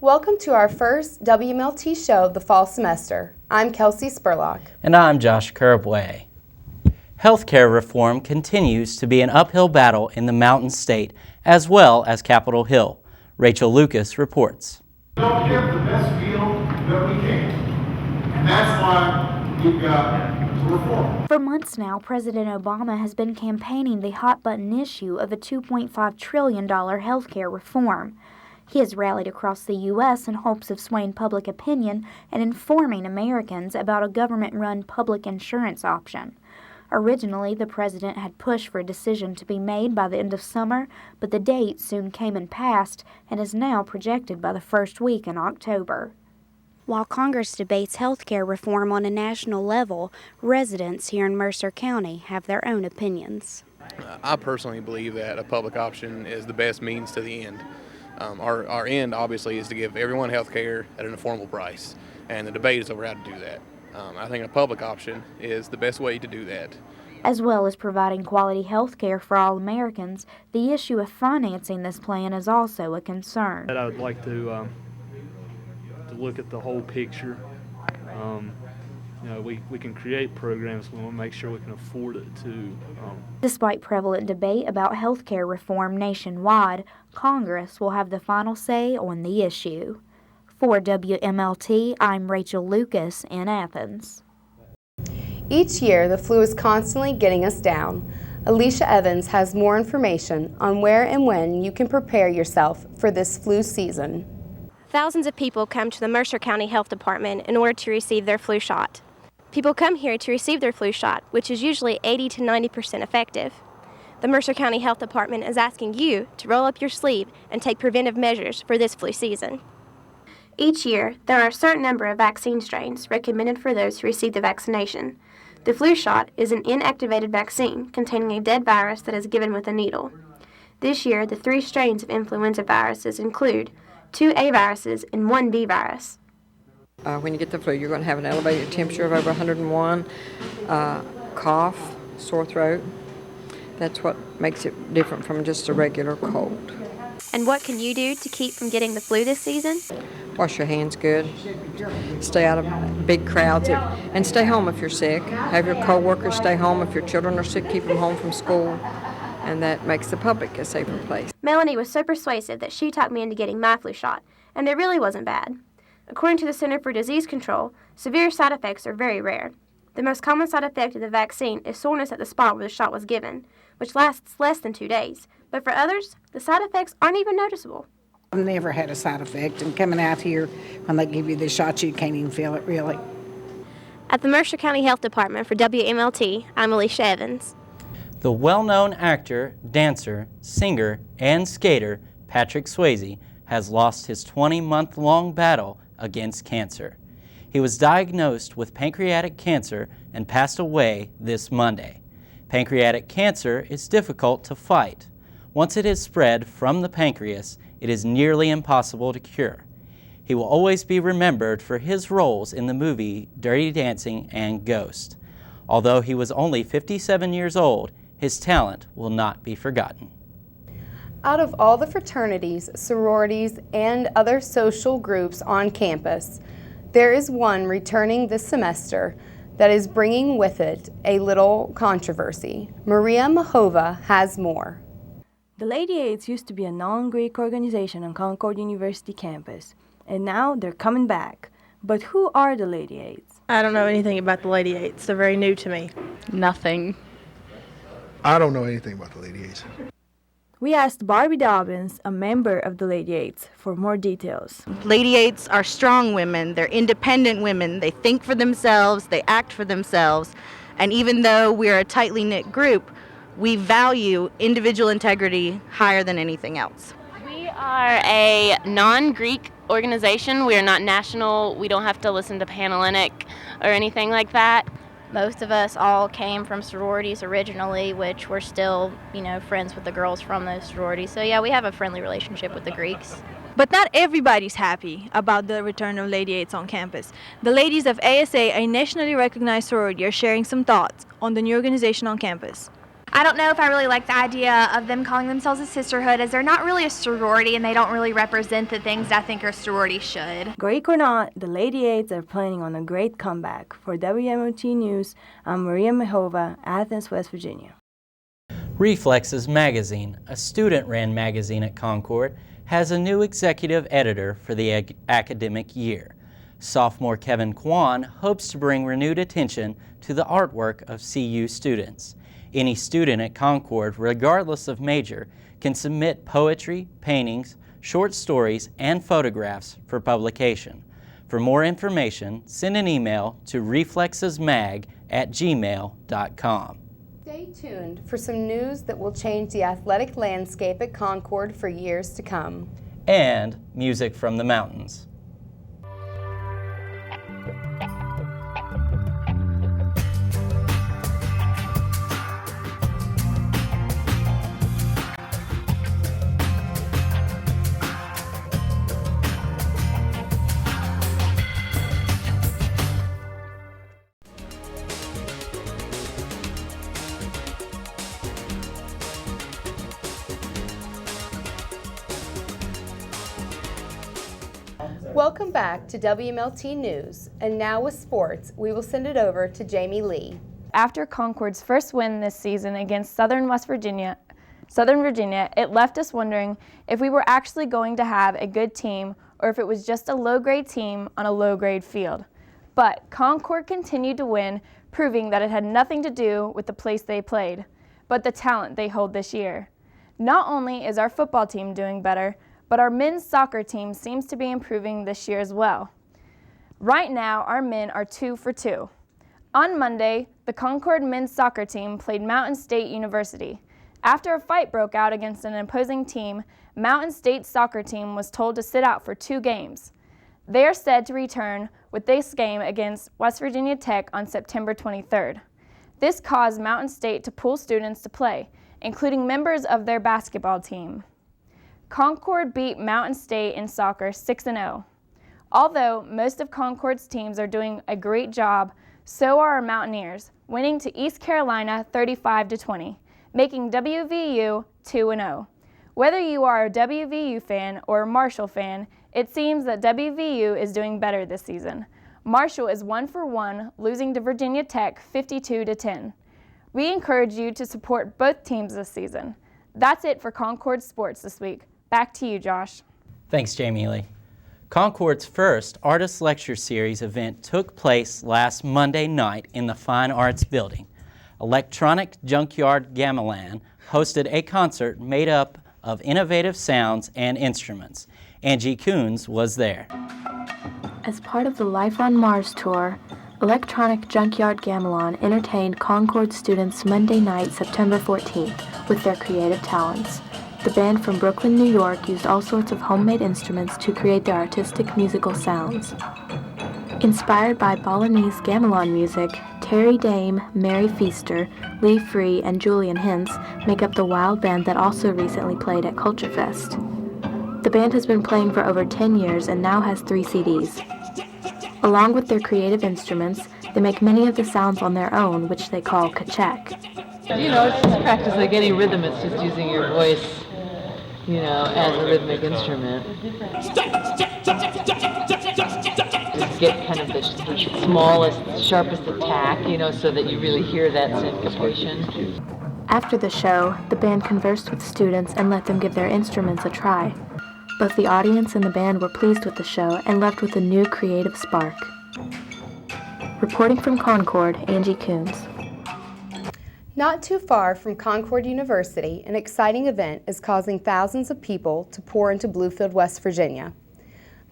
Welcome to our first WMLT show of the fall semester. I'm Kelsey Spurlock. And I'm Josh Curbway. Healthcare reform continues to be an uphill battle in the Mountain State as well as Capitol Hill. Rachel Lucas reports. We'll give the best field that we can. And that's why you've got reform. For months now, President Obama has been campaigning the hot-button issue of a $2.5 trillion healthcare reform. He has rallied across the U.S. in hopes of swaying public opinion and informing Americans about a government-run public insurance option. Originally, the president had pushed for a decision to be made by the end of summer, but the date soon came and passed and is now projected by the first week in October. While Congress debates health care reform on a national level, residents here in Mercer County have their own opinions. I personally believe that a public option is the best means to the end. Our end, obviously, is to give everyone health care at an affordable price, and the debate is over how to do that. I think a public option is the best way to do that. As well as providing quality health care for all Americans, the issue of financing this plan is also a concern. I would like to look at the whole picture. We can create programs, but we want to make sure we can afford it too. Despite prevalent debate about health care reform nationwide, Congress will have the final say on the issue. For WMLT, I'm Rachel Lucas in Athens. Each year, the flu is constantly getting us down. Alicia Evans has more information on where and when you can prepare yourself for this flu season. Thousands of people come to the Mercer County Health Department in order to receive their flu shot. People come here to receive their flu shot, which is usually 80 to 90% effective. The Mercer County Health Department is asking you to roll up your sleeve and take preventive measures for this flu season. Each year, there are a certain number of vaccine strains recommended for those who receive the vaccination. The flu shot is an inactivated vaccine containing a dead virus that is given with a needle. This year, the 3 strains of influenza viruses include 2 A viruses and 1 B virus. When you get the flu, you're going to have an elevated temperature of over 101, cough, sore throat. That's what makes it different from just a regular cold. And what can you do to keep from getting the flu this season? Wash your hands good, stay out of big crowds, and stay home if you're sick. Have your co-workers stay home. If your children are sick, keep them home from school, and that makes the public a safer place. Melanie was so persuasive that she talked me into getting my flu shot, and it really wasn't bad. According to the Center for Disease Control, severe side effects are very rare. The most common side effect of the vaccine is soreness at the spot where the shot was given, which lasts less than 2 days. But for others, the side effects aren't even noticeable. I've never had a side effect, and coming out here, when they give you the shot, you can't even feel it, really. At the Mercer County Health Department for WMLT, I'm Alicia Evans. The well-known actor, dancer, singer, and skater Patrick Swayze has lost his 20-month-long battle against cancer. He was diagnosed with pancreatic cancer and passed away this Monday. Pancreatic cancer is difficult to fight. Once it is spread from the pancreas, it is nearly impossible to cure. He will always be remembered for his roles in the movie Dirty Dancing and Ghost. Although he was only 57 years old, his talent will not be forgotten. Out of all the fraternities, sororities, and other social groups on campus, there is one returning this semester that is bringing with it a little controversy. Maria Mahova has more. The Lady Aids used to be a non-Greek organization on Concord University campus, and now they're coming back. But who are the Lady Aids? I don't know anything about the Lady Aids. They're very new to me. Nothing. I don't know anything about the Lady Aids. We asked Barbie Dobbins, a member of the Lady Aids, for more details. Lady Aids are strong women. They're independent women. They think for themselves. They act for themselves. And even though we're a tightly knit group, we value individual integrity higher than anything else. We are a non-Greek organization. We are not national. We don't have to listen to Panhellenic or anything like that. Most of us all came from sororities originally, which we're still, friends with the girls from those sororities. So yeah, we have a friendly relationship with the Greeks. But not everybody's happy about the return of Lady Aids on campus. The ladies of ASA, a nationally recognized sorority, are sharing some thoughts on the new organization on campus. I don't know if I really like the idea of them calling themselves a sisterhood, as they're not really a sorority and they don't really represent the things I think a sorority should. Greek or not, the Lady Aids are planning on a great comeback. For WMOT News, I'm Maria Mehova, Athens, West Virginia. Reflexes Magazine, a student-ran magazine at Concord, has a new executive editor for the academic year. Sophomore Kevin Kwan hopes to bring renewed attention to the artwork of CU students. Any student at Concord, regardless of major, can submit poetry, paintings, short stories, and photographs for publication. For more information, send an email to reflexesmag@gmail.com. Stay tuned for some news that will change the athletic landscape at Concord for years to come. And music from the mountains. Welcome back to WMLT News, and now with sports, we will send it over to Jamie Lee. After Concord's first win this season against Southern Virginia, it left us wondering if we were actually going to have a good team or if it was just a low-grade team on a low-grade field. But Concord continued to win, proving that it had nothing to do with the place they played, but the talent they hold this year. Not only is our football team doing better, but our men's soccer team seems to be improving this year as well. Right now, our men are 2 for 2. On Monday, the Concord men's soccer team played Mountain State University. After a fight broke out against an opposing team, Mountain State's soccer team was told to sit out for 2 games. They are said to return with this game against West Virginia Tech on September 23rd. This caused Mountain State to pull students to play, including members of their basketball team. Concord beat Mountain State in soccer 6-0. Although most of Concord's teams are doing a great job, so are our Mountaineers, winning to East Carolina 35-20, making WVU 2-0. Whether you are a WVU fan or a Marshall fan, it seems that WVU is doing better this season. Marshall is 1 for 1, losing to Virginia Tech 52-10. We encourage you to support both teams this season. That's it for Concord Sports this week. Back to you, Josh. Thanks, Jamie Lee. Concord's first Artist Lecture Series event took place last Monday night in the Fine Arts Building. Electronic Junkyard Gamelan hosted a concert made up of innovative sounds and instruments. Angie Coons was there. As part of the Life on Mars tour, Electronic Junkyard Gamelan entertained Concord students Monday night, September 14th, with their creative talents. The band from Brooklyn, New York used all sorts of homemade instruments to create their artistic musical sounds. Inspired by Balinese gamelan music, Terry Dame, Mary Feaster, Lee Free, and Julian Hintz make up the wild band that also recently played at Culture Fest. The band has been playing for over 10 years and now has 3 CDs. Along with their creative instruments, they make many of the sounds on their own, which they call kachek. You know, it's just practice like any rhythm. It's just using your voice, you know, as a rhythmic instrument. Just get kind of the smallest, sharpest attack, you know, so that you really hear that syncopation. After the show, the band conversed with students and let them give their instruments a try. Both the audience and the band were pleased with the show and left with a new creative spark. Reporting from Concord, Angie Coons. Not too far from Concord University, an exciting event is causing thousands of people to pour into Bluefield, West Virginia.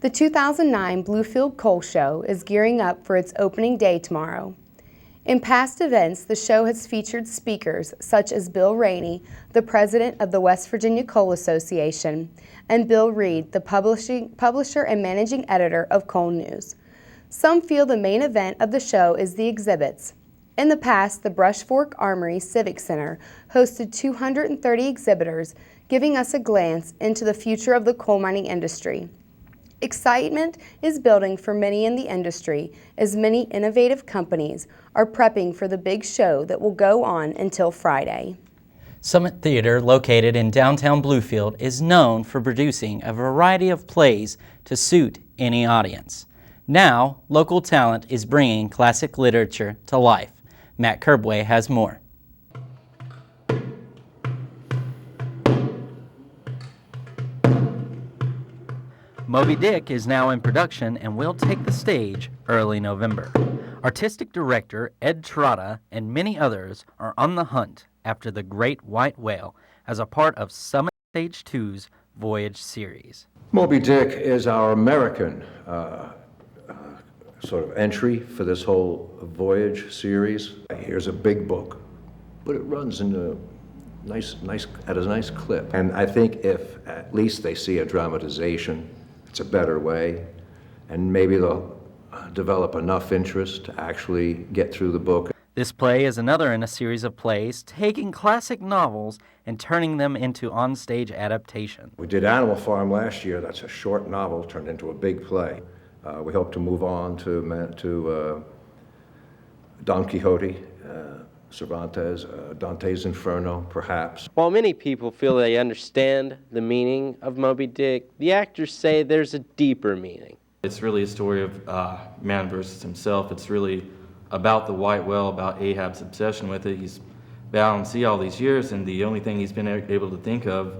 The 2009 Bluefield Coal Show is gearing up for its opening day tomorrow. In past events, the show has featured speakers such as Bill Rainey, the president of the West Virginia Coal Association, and Bill Reed, the publisher and managing editor of Coal News. Some feel the main event of the show is the exhibits. In the past, the Brush Fork Armory Civic Center hosted 230 exhibitors, giving us a glance into the future of the coal mining industry. Excitement is building for many in the industry as many innovative companies are prepping for the big show that will go on until Friday. Summit Theater, located in downtown Bluefield, is known for producing a variety of plays to suit any audience. Now, local talent is bringing classic literature to life. Matt Kerbway has more. Moby Dick is now in production and will take the stage early November. Artistic director Ed Trotta and many others are on the hunt after the great white whale as a part of Summit Stage 2's Voyage series. Moby Dick is our American sort of entry for this whole Voyage series. Here's a big book, but it runs in at a nice clip. And I think if at least they see a dramatization, it's a better way, and maybe they'll develop enough interest to actually get through the book. This play is another in a series of plays taking classic novels and turning them into on-stage adaptation. We did Animal Farm last year. That's a short novel turned into a big play. We hope to move on to Don Quixote, Cervantes, Dante's Inferno, perhaps. While many people feel they understand the meaning of Moby Dick, the actors say there's a deeper meaning. It's really a story of man versus himself. It's really about the white whale, about Ahab's obsession with it. He's been out on sea all these years, and the only thing he's been able to think of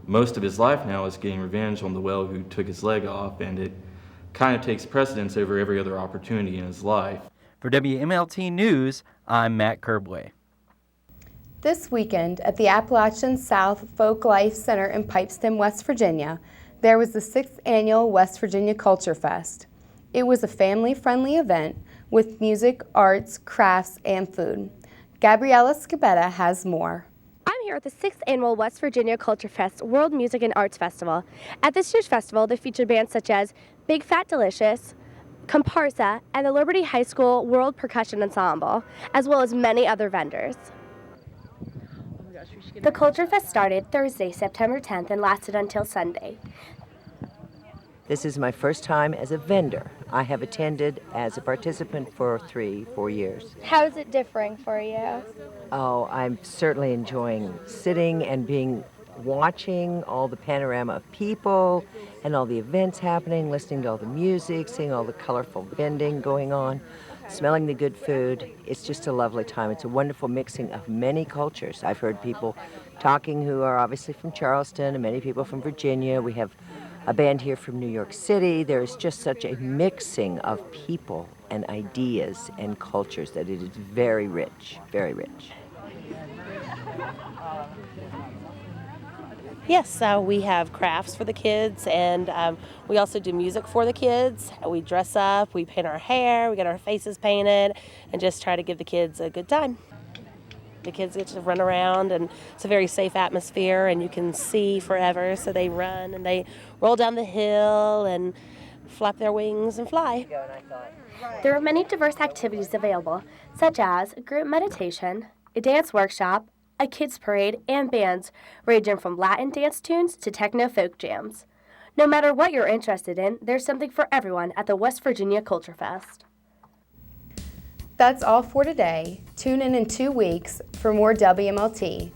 most of his life now is getting revenge on the whale who took his leg off, and it kind of takes precedence over every other opportunity in his life. For WMLT News, I'm Matt Kerbway. This weekend at the Appalachian South Folk Life Center in Pipestem, West Virginia, there was the 6th annual West Virginia Culture Fest. It was a family-friendly event with music, arts, crafts, and food. Gabriella Scabetta has more. I'm here at the 6th annual West Virginia Culture Fest World Music and Arts Festival. At this year's festival, they featured bands such as Big Fat Delicious, Comparsa, and the Liberty High School World Percussion Ensemble, as well as many other vendors. The Culture Fest started Thursday, September 10th and lasted until Sunday. This is my first time as a vendor. I have attended as a participant for 3-4 years. How is it differing for you? Oh, I'm certainly enjoying sitting and watching all the panorama of people and all the events happening, listening to all the music, seeing all the colorful vending going on, smelling the good food. It's just a lovely time. It's a wonderful mixing of many cultures. I've heard people talking who are obviously from Charleston and many people from Virginia. We have a band here from New York City. There's just such a mixing of people and ideas and cultures that it is very rich, very rich. Yes, we have crafts for the kids, and we also do music for the kids. We dress up, we paint our hair, we get our faces painted, and just try to give the kids a good time. The kids get to run around, and it's a very safe atmosphere, and you can see forever, so they run and they roll down the hill and flap their wings and fly. There are many diverse activities available, such as a group meditation, a dance workshop, a kids parade, and bands ranging from Latin dance tunes to techno folk jams. No matter what you're interested in, there's something for everyone at the West Virginia Culture Fest. That's all for today. Tune in 2 weeks for more WMLT.